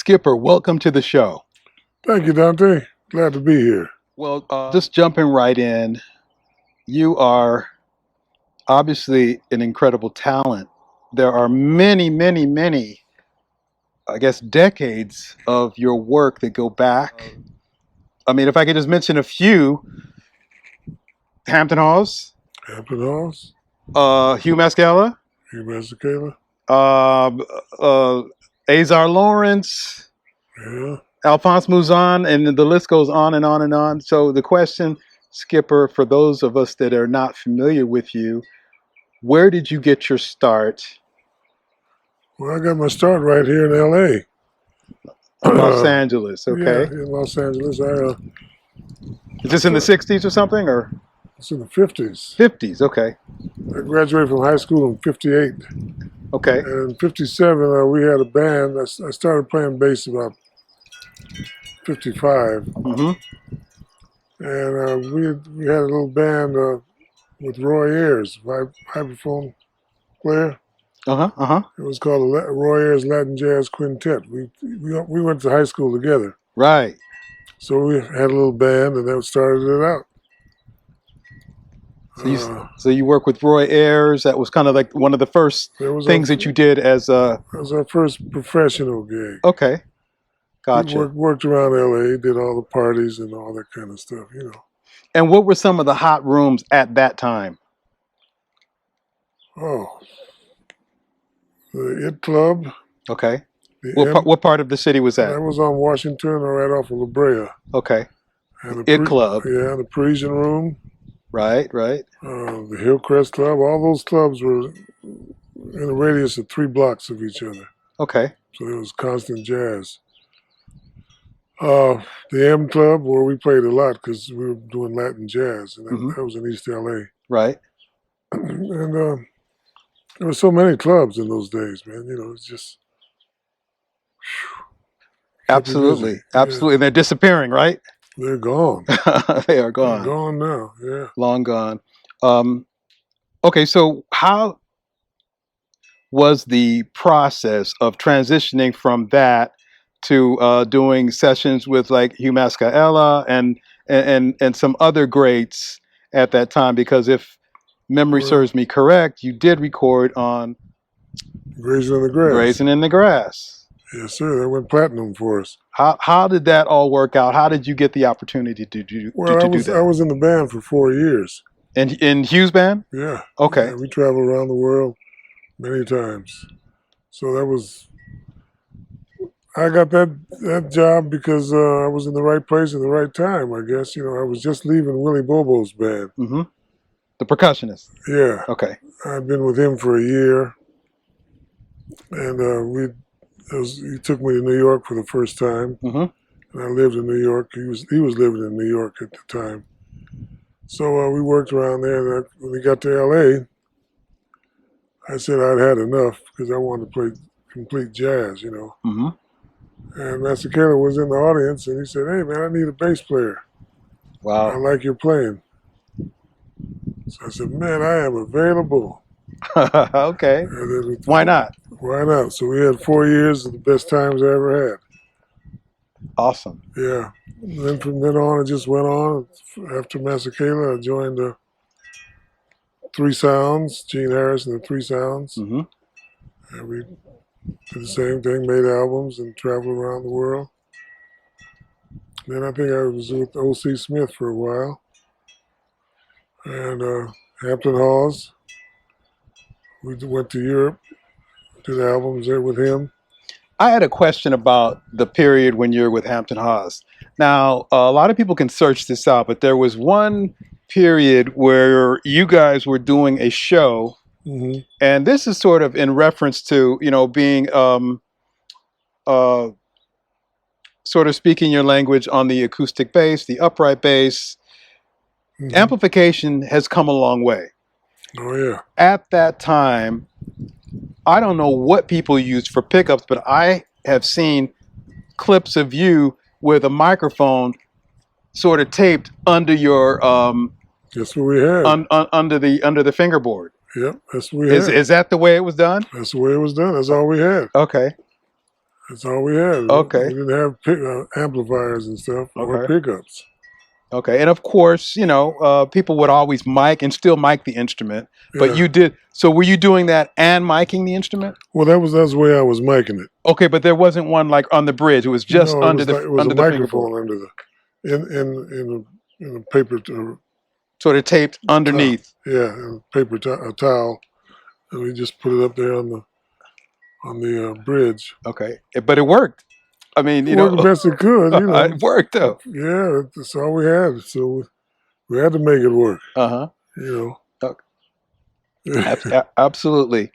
Skipper, welcome to the show. Thank you, Dante. Glad to be here. Well, just jumping right in, you are obviously an incredible talent. There are many, I guess, decades of your work that go back. I mean, if I could just mention a few, Hampton Halls, Hampton Halls, Hugh Mascala, Hugh Mascala, Azar Lawrence, yeah. Alphonse Mouzon, and the list goes on and on and on. So the question, Skipper, for those of us that are not familiar with you, where did you get your start? Well, I got my start right here in L.A. Los Angeles, okay. Yeah, in Los Angeles. Is this in the 60s or something, or? It's in the 50s. 50s, okay. I graduated from high school in 58. Okay. And in 57, we had a band. I started playing bass about 55. Mm-hmm. And we had a little band with Roy Ayers, vibraphone player. It was called the Roy Ayers Latin Jazz Quintet. We went to high school together. Right. So we had a little band, and that started it out. So you work with Roy Ayers. That was kind of like one of the first things that you did as a... That was our first professional gig. Okay. Gotcha. We worked around L.A., did all the parties and all that kind of stuff, you know. And what were some of the hot rooms at that time? Oh, the It Club. Okay. What part of the city was that? That was on Washington or right off of La Brea. Okay. And It Club. Yeah, the Parisian Room. Right. The Hillcrest Club. All those clubs were in a radius of 3 blocks of each other. Okay. So it was constant jazz. The M Club, where we played a lot because we were doing Latin jazz, and that was in East LA. Right. And there were so many clubs in those days, man. You know, it's just... Absolutely. Yeah. And they're disappearing, right? They're gone. They are gone. They're gone now, yeah. Long gone. Okay, so how was the process of transitioning from that to doing sessions with like Hugh Mascala and some other greats at that time? Because if memory serves me correct, you did record on Grazing in the Grass. Grazing in the Grass. Yes, sir. That went platinum for us. How did that all work out? How did you get the opportunity to do that? I was in the band for 4 years. In Hugh's band? Yeah. Okay. Yeah, we traveled around the world many times. So I got that job because I was in the right place at the right time, I guess. You know, I was just leaving Willie Bobo's band. Mm-hmm. The percussionist? Yeah. Okay. I'd been with him for a year. And he took me to New York for the first time. Mm-hmm. And I lived in New York. He was living in New York at the time. So we worked around there. And when we got to L.A., I said I'd had enough because I wanted to play complete jazz, you know. Mm-hmm. And Mascala was in the audience, and he said, "Hey, man, I need a bass player. Wow. I like your playing." So I said, "Man, I am available." Okay. Why not? Why not? So we had 4 years of the best times I ever had. Awesome. Yeah. And then from then on, it just went on. After Mascala, I joined the Three Sounds, Gene Harris and the Three Sounds. Mm-hmm. And we did the same thing, made albums and traveled around the world. Then I think I was with O.C. Smith for a while. And Hampton Halls. We went to Europe, did albums there with him. I had a question about the period when you're with Hampton Halls. Now, a lot of people can search this out, but there was one period where you guys were doing a show, and this is sort of in reference to, you know, being sort of speaking your language on the acoustic bass, the upright bass. Amplification has come a long way. Oh, yeah. At that time, I don't know what people used for pickups, but I have seen clips of you with a microphone sort of taped under your that's what we had. Under the fingerboard. Yep, that's what we had. Is that the way it was done? That's the way it was done. That's all we had. Okay. That's all we had. Okay. We didn't have amplifiers and stuff or Okay. pickups. Okay. And of course, you know, people would always mic and still mic the instrument. But Yeah. you did. So were you doing that and miking the instrument? Well, that's the way I was miking it. Okay, but there wasn't one like on the bridge. It was just No, under it was a the fingerboard. microphone under the in a paper Sort of taped underneath. Yeah, and a towel, and we just put it up there on the bridge. Okay, but it worked. I mean, it worked the best it could. You know, it worked though. Yeah, that's all we had. So we had to make it work. You know. Okay. Absolutely.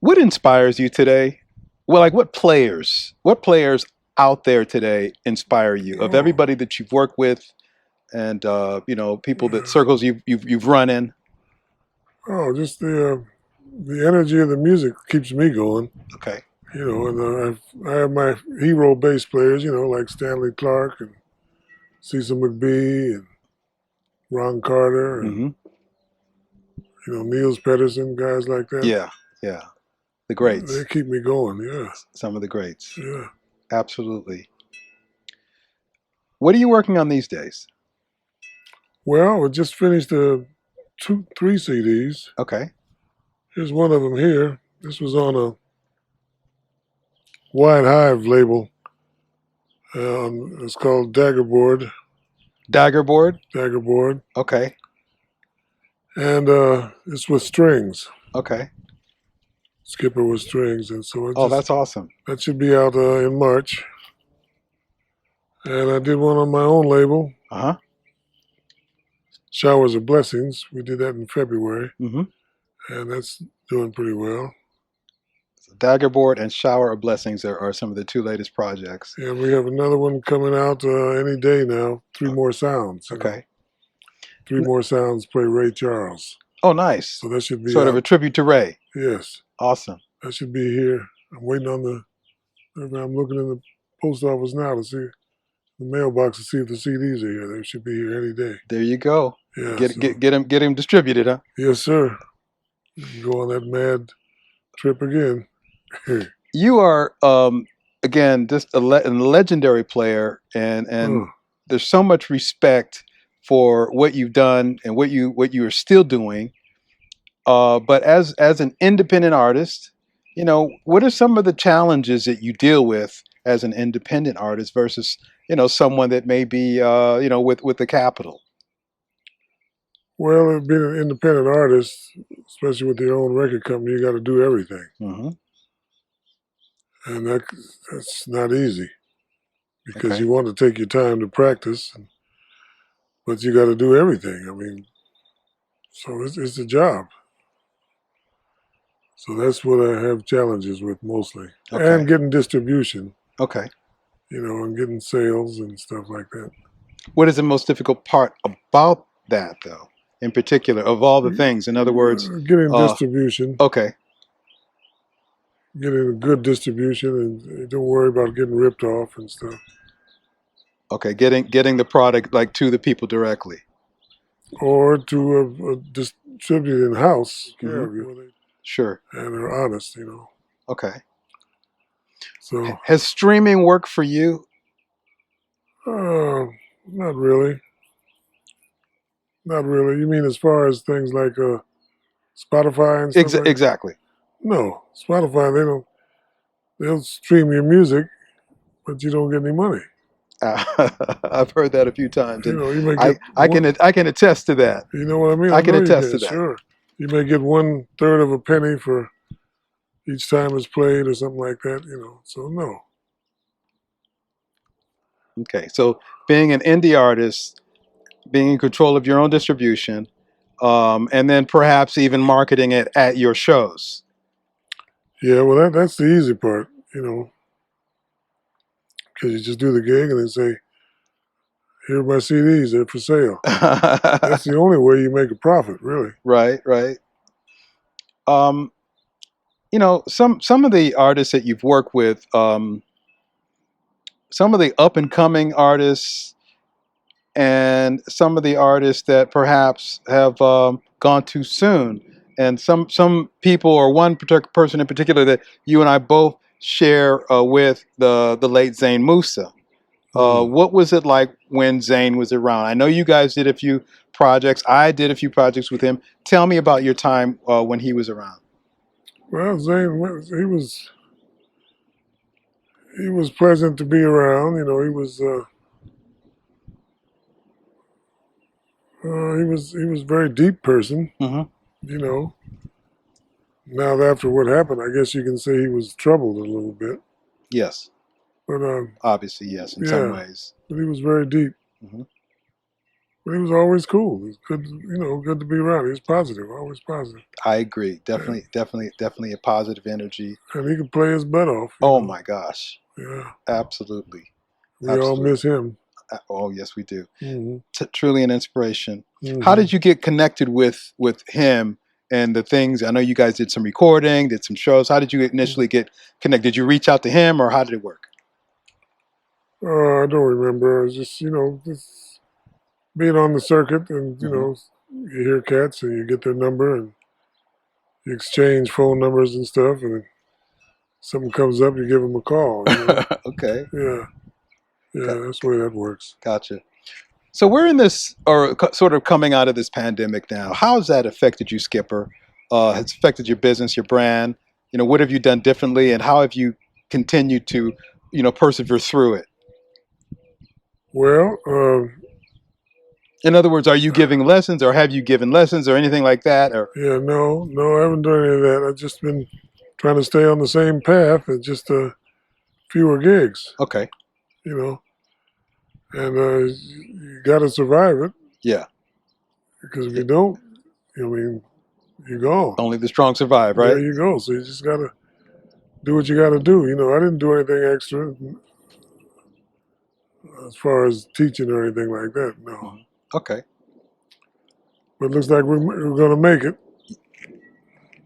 What inspires you today? Well, like what players out there today inspire you? Of everybody that you've worked with, and you know, people that circles you've run in. Oh, just the energy of the music keeps me going. Okay. You know, and I have my hero bass players. You know, like Stanley Clark and Cecil McBee and Ron Carter and you know, Niels Pedersen, guys like that. Yeah, yeah. The greats. They keep me going, yeah. Some of the greats. Yeah. Absolutely. What are you working on these days? Well, we just finished 3 CDs. Okay. Here's one of them here. This was on a Wide Hive label. It's called Daggerboard. Daggerboard? Daggerboard. Okay. And it's with strings. Okay. Skipper with strings, and so that's awesome. That should be out in March. And I did one on my own label. Showers of Blessings. We did that in February. And that's doing pretty well. So Daggerboard and Shower of Blessings are some of the 2 latest projects. Yeah, we have another one coming out any day now. 3 more sounds. Okay. 3 more sounds play Ray Charles. Oh, nice. So that should be sort of a tribute to Ray. Yes. Awesome. That should be here. I'm waiting on I'm looking in the post office now to see the mailbox to see if the CDs are here. They should be here any day. There you go. Yeah. Get him distributed, huh? Yes, sir. You can go on that mad trip again. You are again just a legendary player, and there's so much respect for what you've done and what you are still doing. But as an independent artist, you know, what are some of the challenges that you deal with as an independent artist versus, you know, someone that may be you know, with the capital? Well, being an independent artist, especially with your own record company, you got to do everything. And that's not easy because you want to take your time to practice, but you got to do everything. I mean, so it's a job. So that's what I have challenges with mostly. And getting distribution. Okay. You know, and getting sales and stuff like that. What is the most difficult part about that, though, in particular, of all the things? In other words, getting distribution. Okay. Getting a good distribution, and don't worry about getting ripped off and stuff. Okay, getting the product like to the people directly, or to a distributor in house. Sure. And they're honest, you know. Okay. So has streaming worked for you? Not really. Not really. You mean as far as things like Spotify and stuff? Exactly. No, Spotify, they'll stream your music, but you don't get any money. I've heard that a few times. You know, you may get I can attest to that. You know what I mean? I can attest to that. Sure. You may get 1/3 of a penny for each time it's played or something like that, you know. So no. Okay. So being an indie artist, being in control of your own distribution, and then perhaps even marketing it at your shows. Yeah, well, that's the easy part, you know, because you just do the gig and then say, "Here are my CDs; they're for sale." That's the only way you make a profit, really. Right, right. You know, some of the artists that you've worked with, some of the up and coming artists, and some of the artists that perhaps have gone too soon. And some people, or one particular person in particular that you and I both share with the late Zane Musa. What was it like when Zane was around? I know you guys did a few projects. I did a few projects with him. Tell me about your time when he was around. Well, Zane, he was pleasant to be around. You know, he was a very deep person. Mm-hmm. You know, now after what happened, I guess you can say he was troubled a little bit. Yes. But Obviously, yes, in some yeah, ways. but he was very deep. Mm-hmm. But he was always cool. He was good, you know, good to be around. He was positive, always positive. I agree. And, Definitely a positive energy. and he could play his butt off. You Oh know. my gosh. Yeah. Absolutely. We all Absolutely. miss him. Oh yes, we do. Mm-hmm. Truly an inspiration. Mm-hmm. How did you get connected with him and the things? I know you guys did some recording, did some shows. How did you initially get connected? Did you reach out to him, or how did it work? I don't remember. It was just, you know, just being on the circuit, and you Mm-hmm. know, you hear cats and you get their number and you exchange phone numbers and stuff, and if something comes up, you give them a call. You know? Okay. Yeah. Yeah, that's the way that works. Gotcha. So we're in this, or sort of coming out of this pandemic now. How has that affected you, Skipper? Has affected your business, your brand? You know, what have you done differently, and how have you continued to, persevere through it? Well, In other words, are you giving lessons, or have you given lessons, or anything like that? Or yeah, no, I haven't done any of that. I've just been trying to stay on the same path, and just fewer gigs. Okay. You know, and you got to survive it. Yeah. Because if you don't, I mean, you're gone. Only the strong survive, right? There you go. So you just got to do what you got to do. You know, I didn't do anything extra as far as teaching or anything like that. No. Mm-hmm. Okay. But it looks like we're going to make it.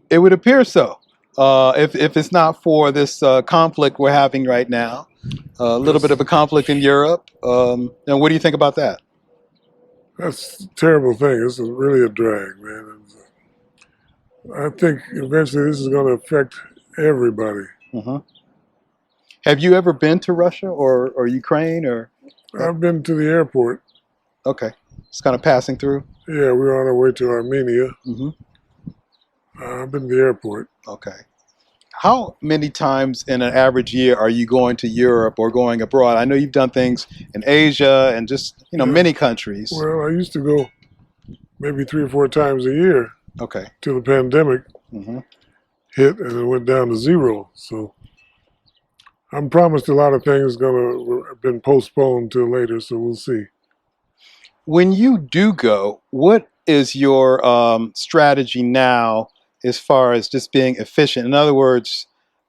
It would appear so. If it's not for this conflict we're having right now, a little bit of a conflict in Europe. And what do you think about that? That's a terrible thing. It's really a drag, man. I think eventually this is going to affect everybody. Mm-hmm. Have you ever been to Russia or Ukraine or? I've been to the airport. Okay, it's kind of passing through. Yeah, we were on our way to Armenia. Mm-hmm. I've been to the airport. Okay. How many times in an average year are you going to Europe or going abroad? I know you've done things in Asia and just many countries. Well, I used to go maybe 3 or 4 times a year. Okay. Till the pandemic hit and it went down to 0. So I'm promised a lot of things have been postponed till later. So we'll see. When you do go, what is your strategy now as far as just being efficient? In other words,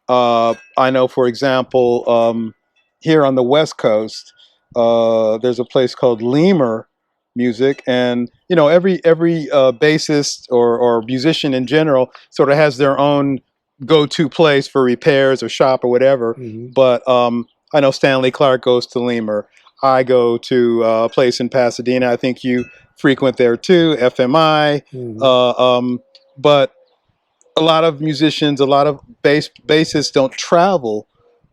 I know, for example, here on the West Coast, there's a place called Lemur Music, and every bassist or musician in general sort of has their own go-to place for repairs or shop or whatever. Mm-hmm. But I know Stanley Clark goes to Lemur. I go to a place in Pasadena. I think you frequent there too, FMI. Mm-hmm. But a lot of musicians, a lot of bassists don't travel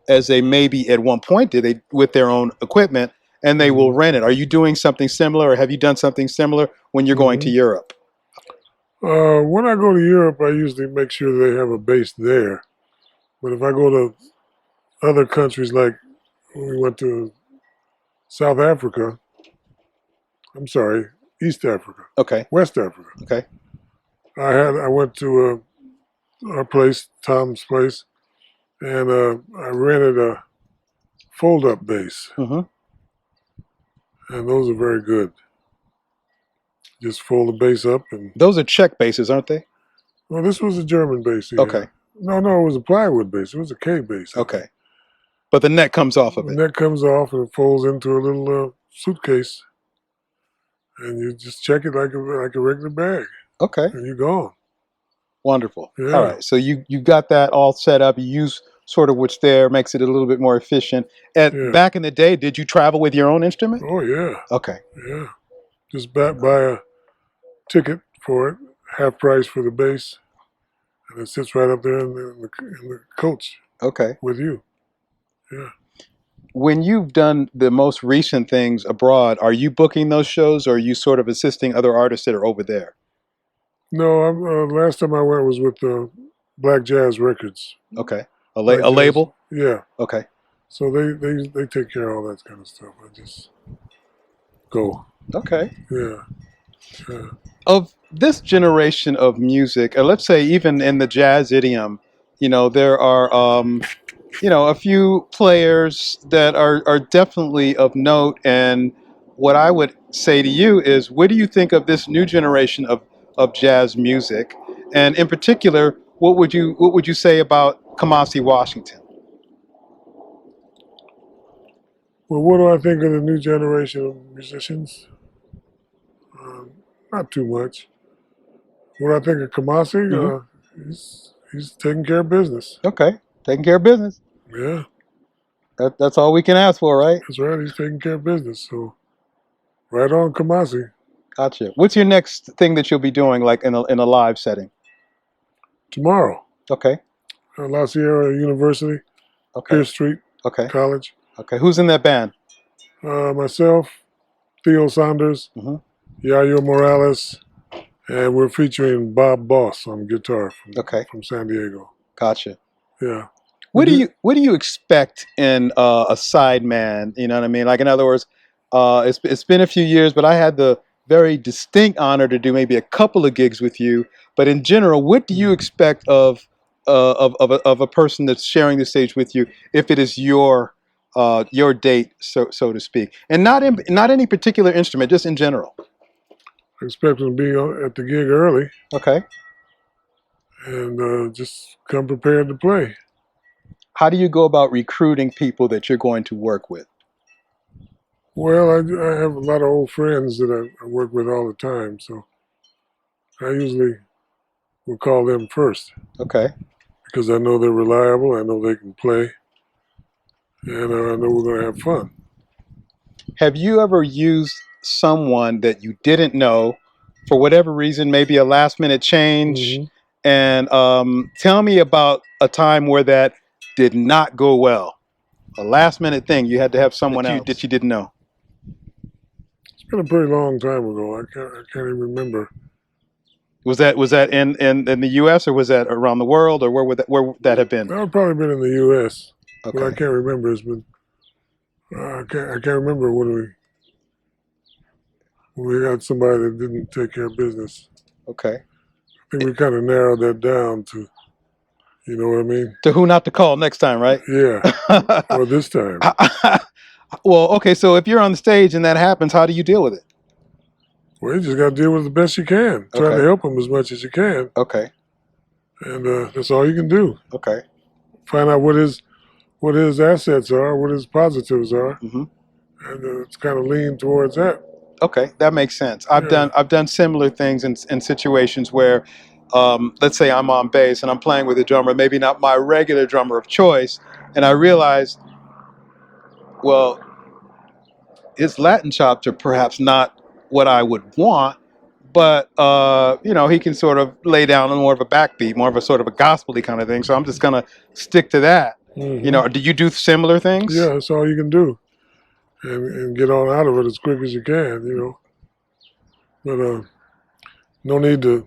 as they maybe at one point did. They with their own equipment, and they will rent it. Are you doing something similar, or have you done something similar when you're going to Europe? When I go to Europe, I usually make sure they have a base there. But if I go to other countries, like when we went to South Africa, I'm sorry, East Africa. Okay. West Africa. Okay. I went to our place, Tom's place, and I rented a fold-up bass. Mm-hmm. And those are very good. Just fold the bass up, and those are Czech basses, aren't they? Well, this was a German bass. Yeah. Okay. No, it was a plywood bass. It was a K bass. Okay. But the neck comes off of it. The neck comes off and it folds into a little suitcase, and you just check it like a regular bag. Okay. And you're gone. Wonderful. Yeah. All right. So you got that all set up. You use sort of what's there, makes it a little bit more efficient. And back in the day, did you travel with your own instrument? Oh yeah. Okay. Yeah. Just buy a ticket for it, half price for the bass, and it sits right up there in the coach. Okay. with you. Yeah. When you've done the most recent things abroad, are you booking those shows, or are you sort of assisting other artists that are over there? No, last time I went was with Black Jazz Records. Okay. A Black Jazz, label? yeah. Okay. So they take care of all that kind of stuff. I just go. Okay. Yeah. Yeah. Of this generation of music, let's say even in the jazz idiom, there are a few players that are definitely of note. And what I would say to you is, what do you think of this new generation of jazz music? And in particular, what would you say about Kamasi Washington? Well, what do I think of the new generation of musicians? Um, Not too much. What I think of Kamasi? Hmm. He's taking care of business. Okay, taking care of business. Yeah, That's all we can ask for, right? that's right. He's taking care of business. So right on, Kamasi. Gotcha. What's your next thing that you'll be doing, like in a live setting? Tomorrow, Okay. La Sierra University, Okay. Pierce Street Okay. College. Okay. Who's in that band? Myself, Theo Saunders, Hmm. Yayo Morales, and we're featuring Bob Boss on guitar Okay. from San Diego. Gotcha. Yeah. What do you expect in a sideman? You know what I mean? Like, in other words, it's been a few years, but I had the very distinct honor to do maybe a couple of gigs with you. But in general, what do you expect of a person that's sharing the stage with you, if it is your date, so to speak, and not any particular instrument, just in general? I expect him to be at the gig early Okay. and just come prepared to play. How do you go about recruiting people that you're going to work with? Well, I have a lot of old friends that I work with all the time, so I usually will call them first Okay. because I know they're reliable, I know they can play, and I know we're going to have fun. Have you ever used someone that you didn't know for whatever reason, maybe a last minute change? Hmm. And tell me about a time where that did not go well. A last minute thing, you had to have someone else that you didn't know. It's been a pretty long time ago. I can't even remember. Was that in the U.S. or was that around the world, or where would that have been? That would probably been in the U.S., but I Okay. can't remember. It's been I can't remember when we got somebody that didn't take care of business. Okay. I think we kind of narrowed that down to, you know what I mean? To who not to call next time, right? Yeah, or this time. Well, okay. So if you're on the stage and that happens, how do you deal with it? Well, you just got to deal with it the best you can. Try to Okay. help them as much as you can, Okay. and that's all you can do. Okay. Find out what his assets are, what his positives are, Hmm. and it's kind of lean towards that. Okay, that makes sense. I've done similar things in situations where, let's say I'm on bass and I'm playing with a drummer, maybe not my regular drummer of choice, and I realize, well, his Latin chops are perhaps not what I would want, but he can sort of lay down on more of a backbeat, more of a sort of a gospel-y kind of thing. So I'm just gonna stick to that. Hmm. Do you do similar things? Yeah, that's all you can do, and get on out of it as quick as you can. But no need to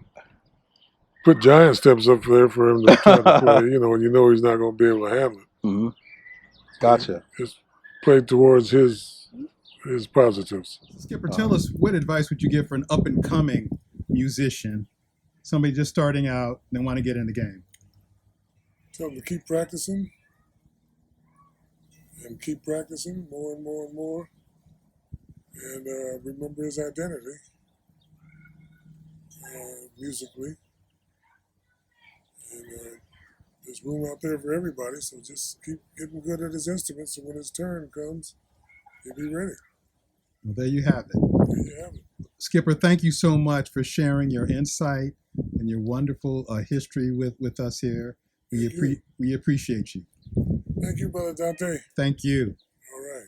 put giant steps up there for him to try to play. When you know he's not going to be able to handle it. Hmm. So Gotcha. just play towards his positives. Skipper, tell us, what advice would you give for an up and coming musician, somebody just starting out and want to get in the game? Tell him to keep practicing and keep practicing more and more and more, and remember his identity musically. And there's room out there for everybody, so just keep getting good at his instruments, so when his turn comes, he'll be ready. Well, there you have it. There you have it. Skipper, thank you so much for sharing your insight and your wonderful history with us here. We appreciate you. Thank you, Brother Dante. Thank you. All right.